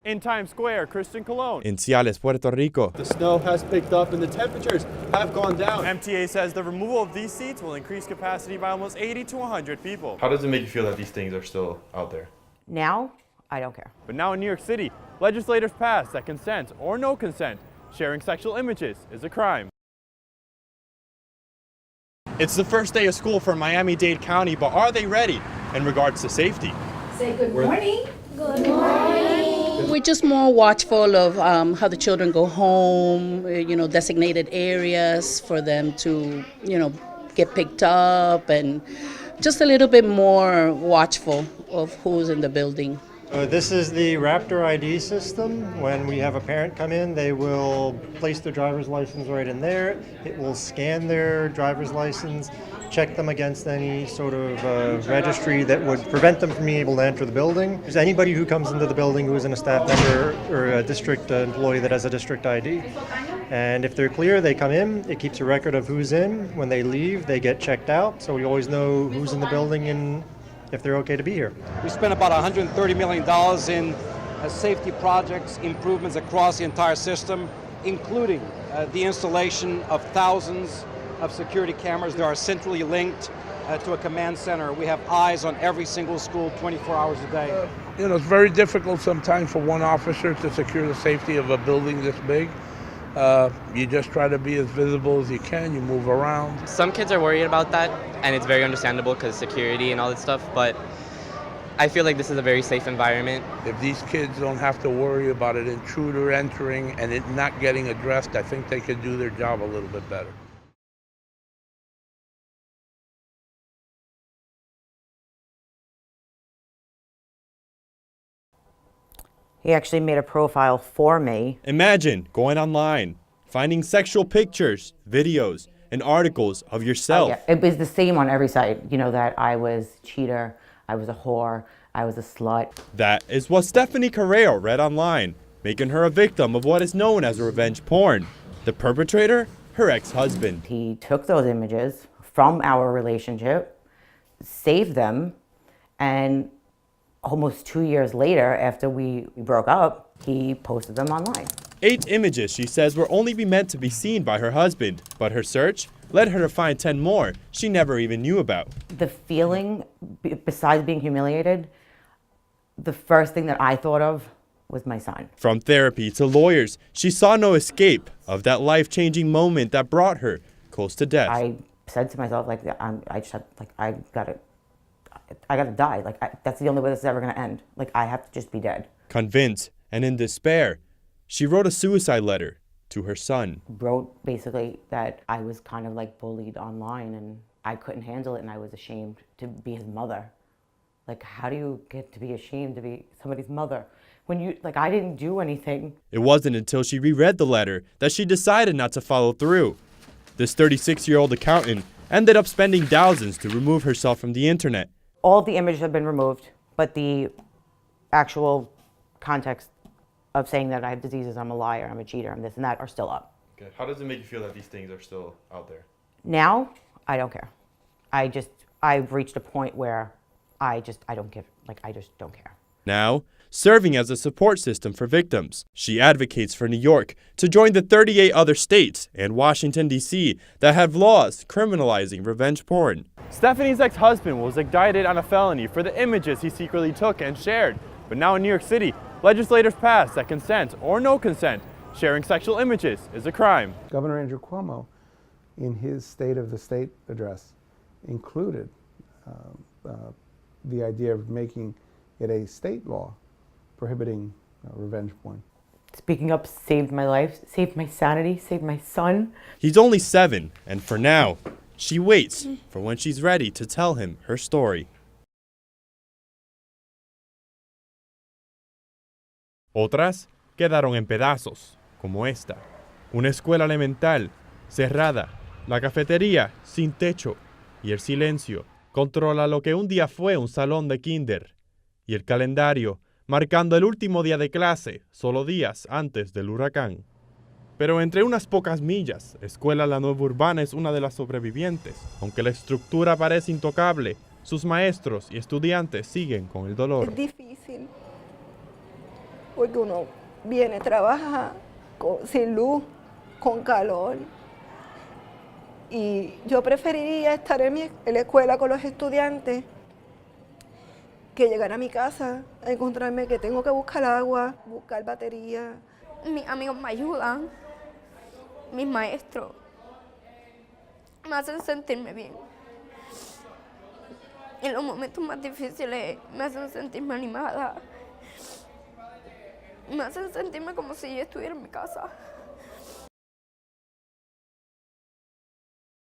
In Times Square, Christian Colón. In Ciales, Puerto Rico. The snow has picked up and the temperatures have gone down. MTA says the removal of these seats will increase capacity by almost 80 to 100 people. How does it make you feel that these things are still out there? Now, I don't care. But now in New York City, legislators passed that consent or no consent, sharing sexual images is a crime. It's the first day of school for Miami-Dade County, but are they ready in regards to safety? Say good morning. Good morning. We're just more watchful of how the children go home, designated areas for them to, get picked up, and just a little bit more watchful of who's in the building. This is the Raptor ID system. When we have a parent come in, they will place their driver's license right in there. It will scan their driver's license, check them against any sort of registry that would prevent them from being able to enter the building. There's anybody who comes into the building who isn't a staff member or a district employee that has a district ID. And if they're clear, they come in. It keeps a record of who's in. When they leave, they get checked out. So we always know who's in the building and if they're okay to be here. We spent about $130 million in safety projects, improvements across the entire system, including the installation of thousands of security cameras that are centrally linked to a command center. We have eyes on every single school 24 hours a day. It's very difficult sometimes for one officer to secure the safety of a building this big. You just try to be as visible as you can, you move around. Some kids are worried about that, and it's very understandable because security and all that stuff, but I feel like this is a very safe environment. If these kids don't have to worry about an intruder entering and it not getting addressed, I think they could do their job a little bit better. He actually made a profile for me. Imagine going online, finding sexual pictures, videos, and articles of yourself. Oh, yeah. It was the same on every site, that I was a cheater, I was a whore, I was a slut. That is what Stephanie Carrero read online, making her a victim of what is known as revenge porn. The perpetrator, her ex-husband. He took those images from our relationship, saved them, and almost 2 years later, after we broke up, he posted them online. 8 images she says were only meant to be seen by her husband, but her search led her to find 10 more she never even knew about. The feeling, besides being humiliated, the first thing that I thought of was my son. From therapy to lawyers, she saw no escape of that life-changing moment that brought her close to death. I said to myself, I gotta die. That's the only way this is ever gonna end. I have to just be dead. Convinced and in despair, she wrote a suicide letter to her son. Wrote basically that I was kind of bullied online and I couldn't handle it and I was ashamed to be his mother. How do you get to be ashamed to be somebody's mother when I didn't do anything? It wasn't until she reread the letter that she decided not to follow through. This 36-year-old accountant ended up spending thousands to remove herself from the internet. All the images have been removed, but the actual context of saying that I have diseases, I'm a liar, I'm a cheater, I'm this and that are still up. Okay. How does it make you feel that these things are still out there? Now, I don't care. I've reached a point where I just don't care. Now, serving as a support system for victims, she advocates for New York to join the 38 other states and Washington, D.C. that have laws criminalizing revenge porn. Stephanie's ex-husband was indicted on a felony for the images he secretly took and shared. But now in New York City, legislators passed that consent or no consent, sharing sexual images is a crime. Governor Andrew Cuomo, in his State of the State address, included the idea of making it a state law prohibiting revenge porn. Speaking up saved my life, saved my sanity, saved my son. He's only 7, and for now, she waits for when she's ready to tell him her story. Otras quedaron en pedazos, como esta. Una escuela elemental, cerrada, la cafetería, sin techo, y el silencio controla lo que un día fue un salón de kinder, y el calendario marcando el último día de clase, solo días antes del huracán. Pero entre unas pocas millas, Escuela La Nueva Urbana es una de las sobrevivientes. Aunque la estructura parece intocable, sus maestros y estudiantes siguen con el dolor. Es difícil. porque uno viene, trabaja sin luz, con calor. Y yo preferiría estar en la escuela con los estudiantes que llegar a mi casa a encontrarme que tengo que buscar agua, buscar batería. Mis amigos me ayudan, mis maestros me hacen sentirme bien. En los momentos más difíciles me hacen sentirme animada, me hacen sentirme como si yo estuviera en mi casa.